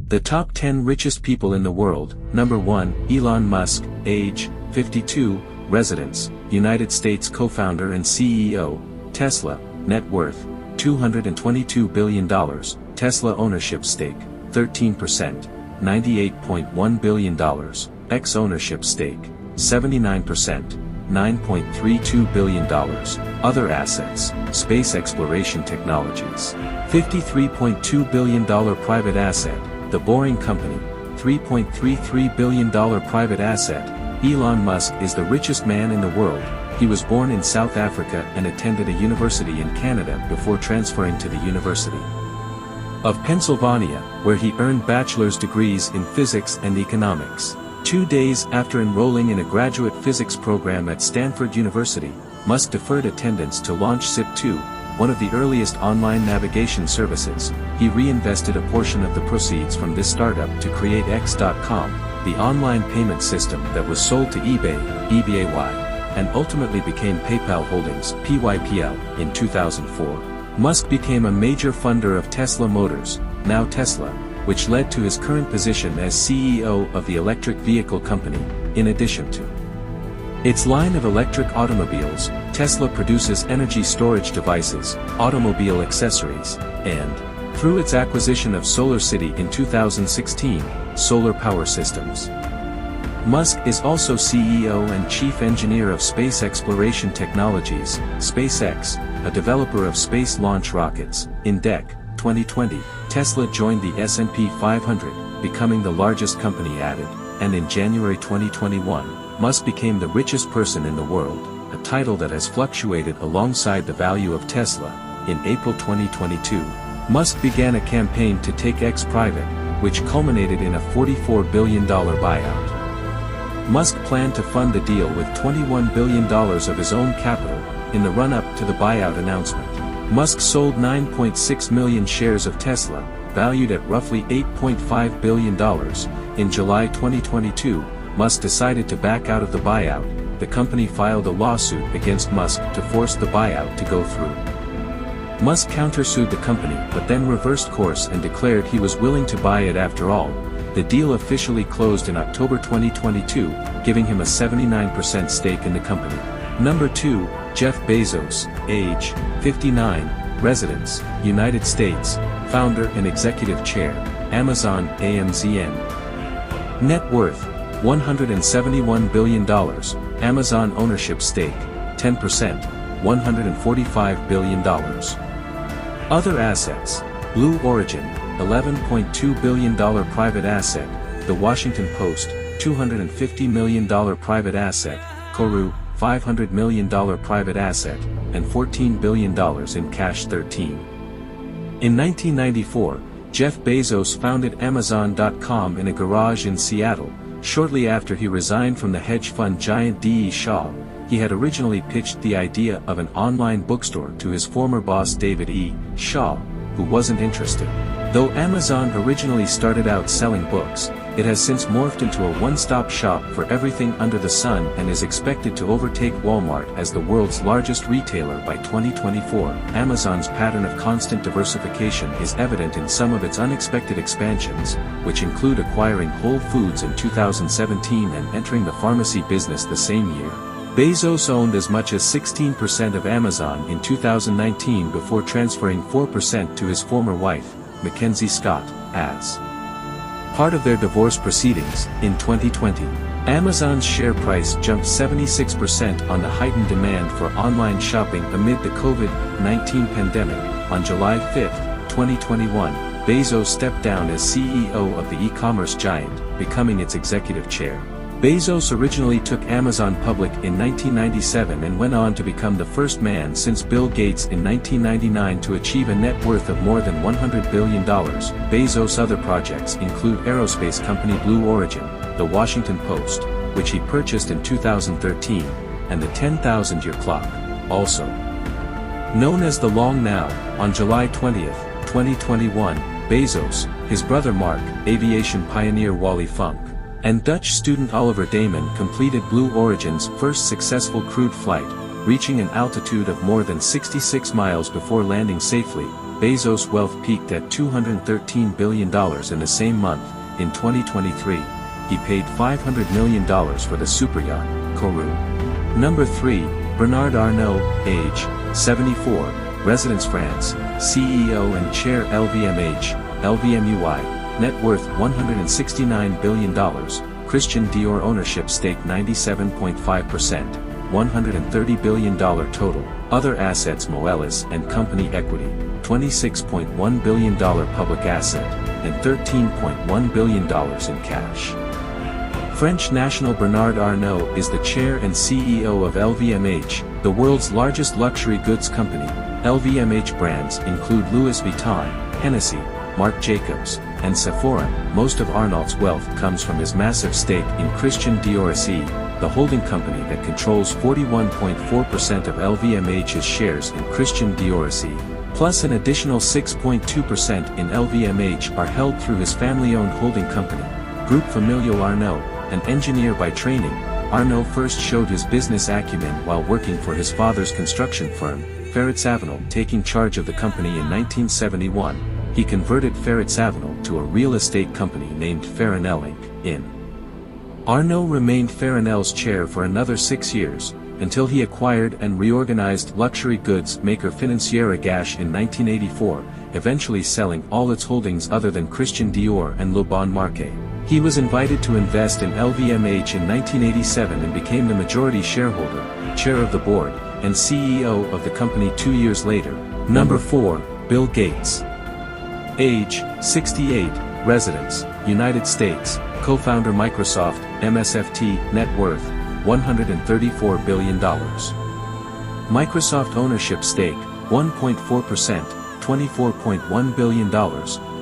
The top 10 richest people in the world. Number 1, Elon Musk, age, 52, residence, United States co-founder and CEO, Tesla, net worth, $222 billion, Tesla ownership stake, 13%, $98.1 billion, ex-ownership stake, 79%, $9.32 billion, other assets, space exploration technologies, $53.2 billion private asset, The Boring Company, $3.33 billion private asset. Elon Musk is the richest man in the world. He was born in South Africa and attended a university in Canada before transferring to the University of Pennsylvania, where he earned bachelor's degrees in physics and economics. 2 days after enrolling in a graduate physics program at Stanford University, Musk deferred attendance to launch SIP2, one of the earliest online navigation services. He reinvested a portion of the proceeds from this startup to create X.com, the online payment system that was sold to eBay, EBAY, and ultimately became PayPal Holdings, PYPL, in 2004. Musk became a major funder of Tesla Motors, now Tesla, which led to his current position as CEO of the electric vehicle company. In addition to its line of electric automobiles, Tesla produces energy storage devices, automobile accessories, and, through its acquisition of SolarCity in 2016, solar power systems. Musk is also CEO and chief engineer of Space Exploration Technologies, SpaceX, a developer of space launch rockets. In 2020, Tesla joined the S&P 500, becoming the largest company added, and in January 2021, Musk became the richest person in the world, a title that has fluctuated alongside the value of Tesla. In April 2022, Musk began a campaign to take X private, which culminated in a $44 billion buyout. Musk planned to fund the deal with $21 billion of his own capital. In the run-up to the buyout announcement, Musk sold 9.6 million shares of Tesla, valued at roughly $8.5 billion. In July 2022, Musk decided to back out of the buyout. The company filed a lawsuit against Musk to force the buyout to go through. Musk countersued the company but then reversed course and declared he was willing to buy it after all. The deal officially closed in October 2022, giving him a 79% stake in the company. Number 2, Jeff Bezos, age, 59, residence, United States, founder and executive chair, Amazon, AMZN. Net worth, $171 billion, Amazon ownership stake, 10%, $145 billion. Other assets, Blue Origin, $11.2 billion private asset, The Washington Post, $250 million private asset, Koru, $500 million private asset, and $14 billion in cash. 13. In 1994, Jeff Bezos founded Amazon.com in a garage in Seattle. Shortly after he resigned from the hedge fund giant D.E. Shaw, he had originally pitched the idea of an online bookstore to his former boss David E. Shaw, who wasn't interested. Though Amazon originally started out selling books, it has since morphed into a one-stop shop for everything under the sun and is expected to overtake Walmart as the world's largest retailer by 2024. Amazon's pattern of constant diversification is evident in some of its unexpected expansions, which include acquiring Whole Foods in 2017 and entering the pharmacy business the same year. Bezos owned as much as 16% of Amazon in 2019 before transferring 4% to his former wife, Mackenzie Scott, as part of their divorce proceedings. In 2020, Amazon's share price jumped 76% on the heightened demand for online shopping amid the COVID-19 pandemic. On July 5, 2021, Bezos stepped down as CEO of the e-commerce giant, becoming its executive chair. Bezos originally took Amazon public in 1997 and went on to become the first man since Bill Gates in 1999 to achieve a net worth of more than $100 billion. Bezos' other projects include aerospace company Blue Origin, The Washington Post, which he purchased in 2013, and the 10,000-year clock, also known as the Long Now. On July 20, 2021, Bezos, his brother Mark, aviation pioneer Wally Funk, and Dutch student Oliver Damon completed Blue Origin's first successful crewed flight, reaching an altitude of more than 66 miles before landing safely. Bezos' wealth peaked at $213 billion in the same month. In 2023, he paid $500 million for the superyacht, Kourou. Number 3, Bernard Arnault, age 74, residence France, CEO and Chair LVMH, net worth $169 billion, Christian Dior ownership stake 97.5%, $130 billion total, other assets Moelis and company equity, $26.1 billion public asset, and $13.1 billion in cash. French national Bernard Arnault is the chair and CEO of LVMH, the world's largest luxury goods company. LVMH brands include Louis Vuitton, Hennessy, Marc Jacobs, and Sephora. Most of Arnault's wealth comes from his massive stake in Christian Dior SE, the holding company that controls 41.4% of LVMH's shares in Christian Dior SE. Plus an additional 6.2% in LVMH are held through his family-owned holding company, Groupe Familial Arnault. An engineer by training, Arnault first showed his business acumen while working for his father's construction firm, Ferret-Savenel. Taking charge of the company in 1971, he converted Ferret-Savenel to a real estate company named Farinel Inc. Arnault remained Farinel's chair for another 6 years, until he acquired and reorganized luxury goods maker Financière Agache in 1984, eventually selling all its holdings other than Christian Dior and Le Bon Marché. He was invited to invest in LVMH in 1987 and became the majority shareholder, chair of the board, and CEO of the company 2 years later. Number 4, Bill Gates. Age, 68, residence, United States, co-founder Microsoft, MSFT, net worth, $134 billion. Microsoft ownership stake, 1.4%, $24.1 billion.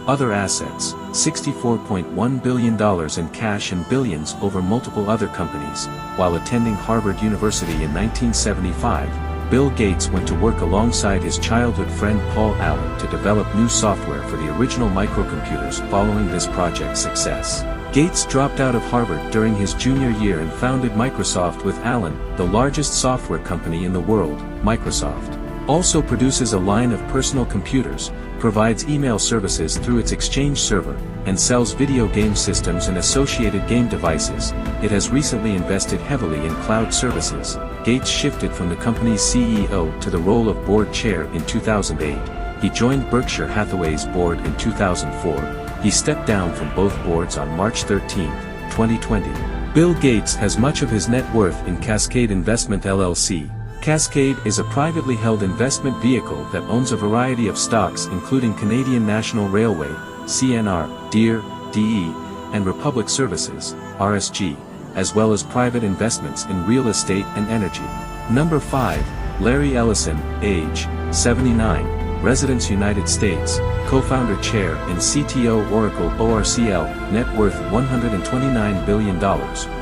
Other assets, $64.1 billion in cash and billions over multiple other companies. While attending Harvard University in 1975, Bill Gates went to work alongside his childhood friend Paul Allen to develop new software for the original microcomputers. Following this project's success, Gates dropped out of Harvard during his junior year and founded Microsoft with Allen. The largest software company in the world, Microsoft also produces a line of personal computers, provides email services through its Exchange server, and sells video game systems and associated game devices. It has recently invested heavily in cloud services. Gates shifted from the company's CEO to the role of board chair in 2008. He joined Berkshire Hathaway's board in 2004. He stepped down from both boards on March 13, 2020. Bill Gates has much of his net worth in Cascade Investment LLC. Cascade is a privately held investment vehicle that owns a variety of stocks including Canadian National Railway, CNR, Deere, DE, and Republic Services, RSG, as well as private investments in real estate and energy. Number 5, Larry Ellison, age, 79, residence United States, co-founder chair and CTO Oracle ORCL, net worth $129 billion,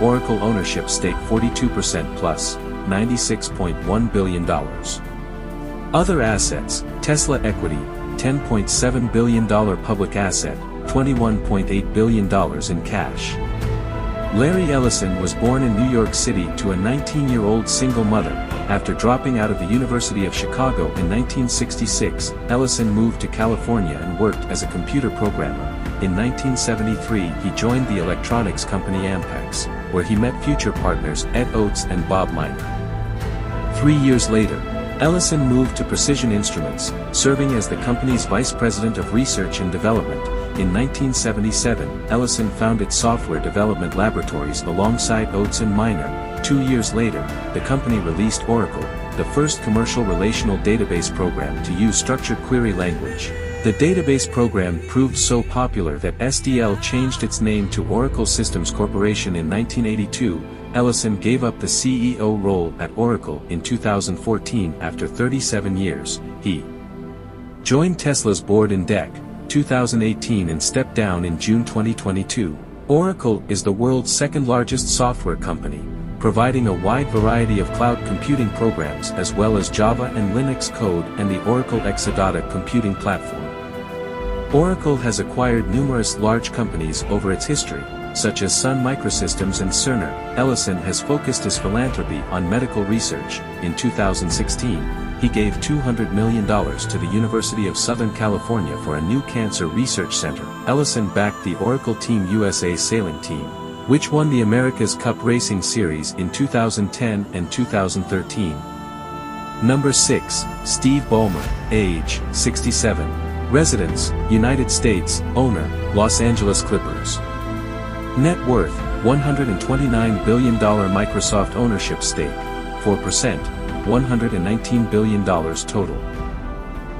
Oracle ownership stake 42% plus, $96.1 billion. Other assets, Tesla equity, $10.7 billion public asset, $21.8 billion in cash. Larry Ellison was born in New York City to a 19-year-old single mother. After dropping out of the University of Chicago in 1966, Ellison moved to California and worked as a computer programmer. In 1973 he joined the electronics company Ampex, where he met future partners Ed Oates and Bob Miner. 3 years later, Ellison moved to Precision Instruments, serving as the company's vice president of research and development. In 1977, Ellison founded software development laboratories alongside Oates and Miner. 2 years later, the company released Oracle, the first commercial relational database program to use structured query language. The database program proved so popular that SDL changed its name to Oracle Systems Corporation in 1982. Ellison gave up the CEO role at Oracle in 2014 after 37 years. He joined Tesla's board in 2018 and stepped down in June 2022. Oracle is the world's second largest software company, providing a wide variety of cloud computing programs as well as Java and Linux code and the Oracle Exadata computing platform. Oracle has acquired numerous large companies over its history, such as Sun Microsystems and Cerner. Ellison has focused his philanthropy on medical research. In 2016, he gave $200 million to the University of Southern California for a new cancer research center. Ellison backed the Oracle Team USA sailing team, which won the America's Cup Racing Series in 2010 and 2013. Number 6, Steve Ballmer, age 67. Residence, United States, owner, Los Angeles Clippers. Net worth, $129 billion. Microsoft ownership stake, 4%, $119 billion total.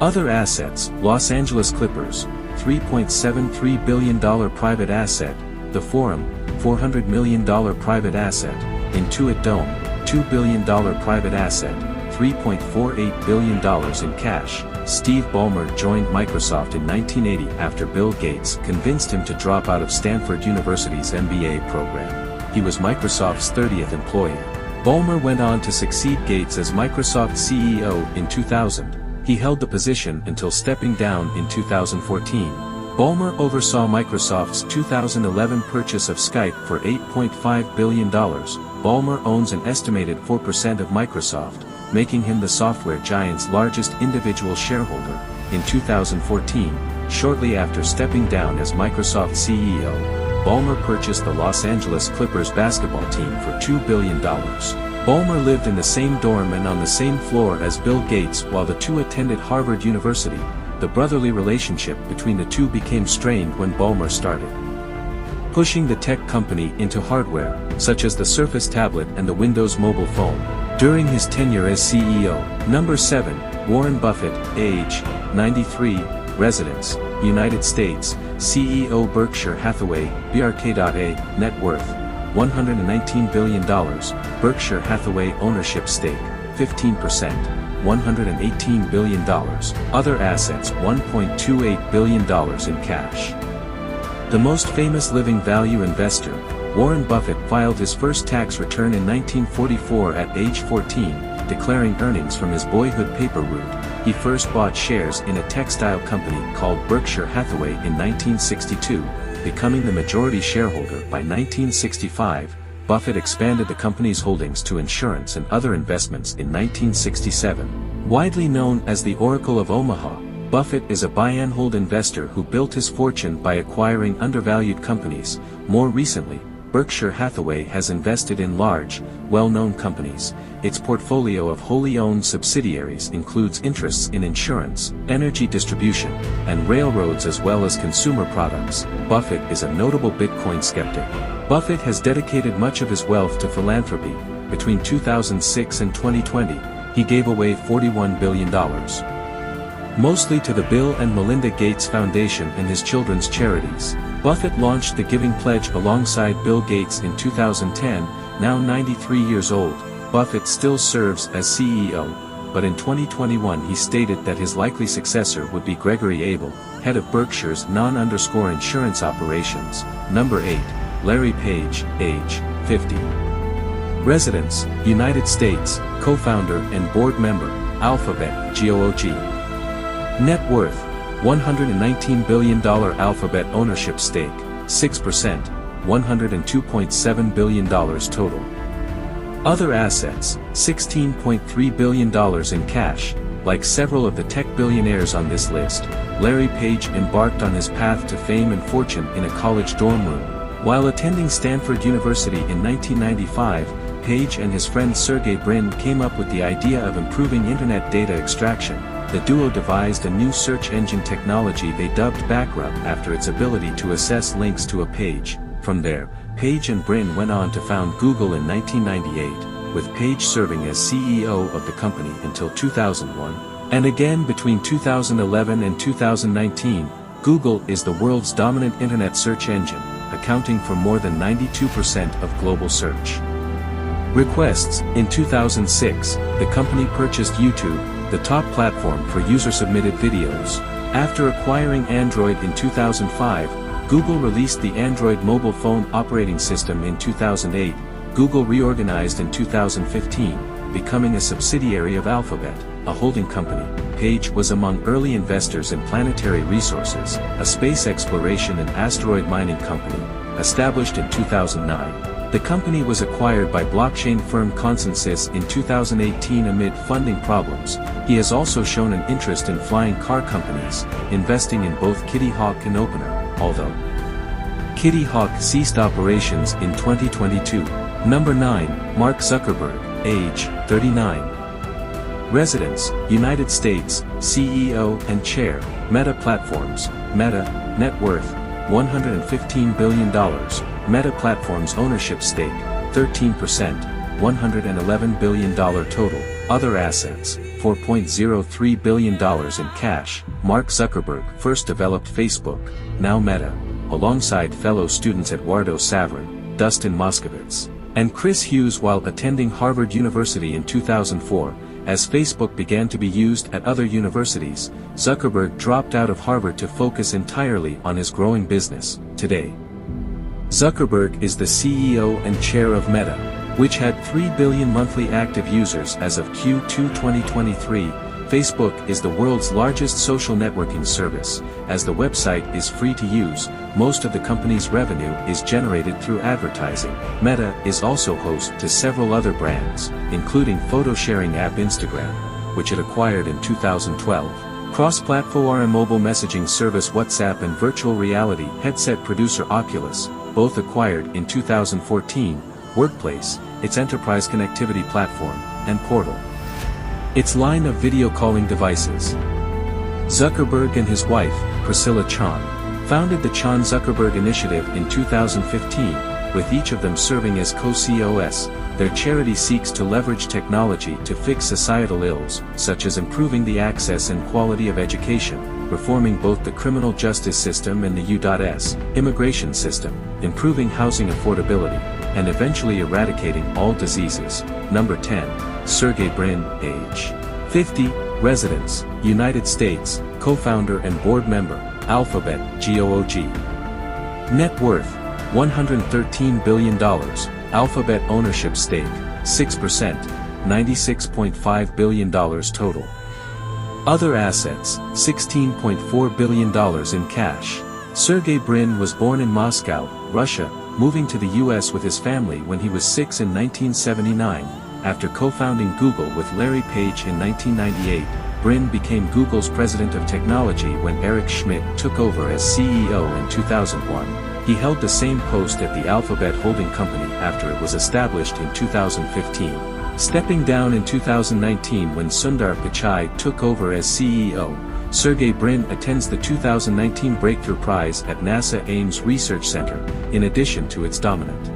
Other assets, Los Angeles Clippers, $3.73 billion private asset, The Forum, $400 million private asset, Intuit Dome, $2 billion private asset, $3.48 billion in cash. Steve Ballmer joined Microsoft in 1980 after Bill Gates convinced him to drop out of Stanford University's MBA program. He was Microsoft's 30th employee. Ballmer went on to succeed Gates as Microsoft CEO in 2000. He held the position until stepping down in 2014. Ballmer oversaw Microsoft's 2011 purchase of Skype for $8.5 billion. Ballmer owns an estimated 4% of Microsoft, making him the software giant's largest individual shareholder. In 2014, shortly after stepping down as Microsoft CEO, Ballmer purchased the Los Angeles Clippers basketball team for $2 billion. Ballmer lived in the same dorm and on the same floor as Bill Gates while the two attended Harvard University. The brotherly relationship between the two became strained when Ballmer started pushing the tech company into hardware, such as the Surface tablet and the Windows mobile phone. During his tenure as CEO, Number 7, Warren Buffett, age 93, residence, United States, CEO Berkshire Hathaway, BRK.A, net worth, $119 billion, Berkshire Hathaway ownership stake, 15%, $118 billion, other assets $1.28 billion in cash. The most famous living value investor, Warren Buffett filed his first tax return in 1944 at age 14, declaring earnings from his boyhood paper route. He first bought shares in a textile company called Berkshire Hathaway in 1962, becoming the majority shareholder by 1965. Buffett expanded the company's holdings to insurance and other investments in 1967. Widely known as the Oracle of Omaha, Buffett is a buy-and-hold investor who built his fortune by acquiring undervalued companies. More recently, Berkshire Hathaway has invested in large, well-known companies. Its portfolio of wholly owned subsidiaries includes interests in insurance, energy distribution, and railroads as well as consumer products. Buffett is a notable Bitcoin skeptic. Buffett has dedicated much of his wealth to philanthropy. Between 2006 and 2020, he gave away $41 billion. Mostly to the Bill and Melinda Gates Foundation and his children's charities. Buffett launched the Giving Pledge alongside Bill Gates in 2010, now 93 years old. Buffett still serves as CEO, but in 2021 he stated that his likely successor would be Gregory Abel, head of Berkshire's non-insurance operations. Number 8, Larry Page, age 50. Residence, United States, co-founder and board member, Alphabet, GOOG. Net worth, $119 billion. Alphabet ownership stake, 6%, $102.7 billion total. Other assets, $16.3 billion in cash. Like several of the tech billionaires on this list, Larry Page embarked on his path to fame and fortune in a college dorm room. While attending Stanford University in 1995, Page and his friend Sergey Brin came up with the idea of improving internet data extraction. The duo devised a new search engine technology they dubbed Backrub after its ability to assess links to a page. From there, Page and Brin went on to found Google in 1998, with Page serving as CEO of the company until 2001. And again between 2011 and 2019, Google is the world's dominant internet search engine, accounting for more than 92% of global search requests. In 2006, the company purchased YouTube, the top platform for user-submitted videos. After acquiring Android in 2005, Google released the Android mobile phone operating system in 2008. Google reorganized in 2015, becoming a subsidiary of Alphabet, a holding company. Page was among early investors in Planetary Resources, a space exploration and asteroid mining company. established in 2009. The company was acquired by blockchain firm Consensys in 2018 amid funding problems. He has also shown an interest in flying car companies, investing in both Kitty Hawk and Opener, although Kitty Hawk ceased operations in 2022. Number 9, Mark Zuckerberg, age, 39. Residence, United States, CEO and Chair, Meta Platforms, Meta, net worth, $115 billion, Meta Platforms ownership stake, 13%, $111 billion total, other assets, $4.03 billion in cash. Mark Zuckerberg first developed Facebook, now Meta, alongside fellow students Eduardo Saverin, Dustin Moskovitz, and Chris Hughes while attending Harvard University in 2004. As Facebook began to be used at other universities, Zuckerberg dropped out of Harvard to focus entirely on his growing business. Today, Zuckerberg is the CEO and chair of Meta, which had 3 billion monthly active users as of Q2 2023. Facebook is the world's largest social networking service. As the website is free to use, most of the company's revenue is generated through advertising. Meta is also host to several other brands, including photo-sharing app Instagram, which it acquired in 2012, cross-platform mobile messaging service WhatsApp and virtual reality headset producer Oculus, both acquired in 2014, Workplace, its enterprise connectivity platform, and Portal, its line of video calling devices. Zuckerberg and his wife, Priscilla Chan, founded the Chan Zuckerberg Initiative in 2015, with each of them serving as co-CEOs. Their charity seeks to leverage technology to fix societal ills, such as improving the access and quality of education, reforming both the criminal justice system and the U.S. immigration system, improving housing affordability, and eventually eradicating all diseases. Number 10, Sergey Brin, age, 50, residence, United States, co-founder and board member, Alphabet, GOOG. Net worth, $113 billion, Alphabet ownership stake, 6%, $96.5 billion total. Other assets, $16.4 billion in cash. Sergey Brin was born in Moscow, Russia, moving to the US with his family when he was 6 in 1979. After co-founding Google with Larry Page in 1998, Brin became Google's president of technology when Eric Schmidt took over as CEO in 2001. He held the same post at the Alphabet holding company after it was established in 2015. Stepping down in 2019 when Sundar Pichai took over as CEO, Sergey Brin attends the 2019 Breakthrough Prize at NASA Ames Research Center, in addition to its dominant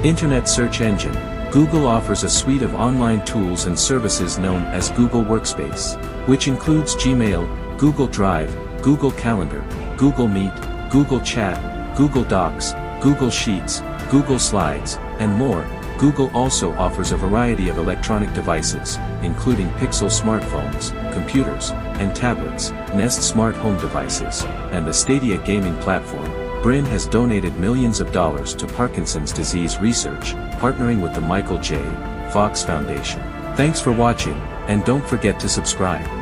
Internet search engine. Google offers a suite of online tools and services known as Google Workspace, which includes Gmail, Google Drive, Google Calendar, Google Meet, Google Chat, Google Docs, Google Sheets, Google Slides, and more. Google also offers a variety of electronic devices, including Pixel smartphones, computers, and tablets, Nest smart home devices, and the Stadia gaming platform. Brin has donated millions of dollars to Parkinson's disease research, partnering with the Michael J. Fox Foundation. Thanks for watching, and don't forget to subscribe.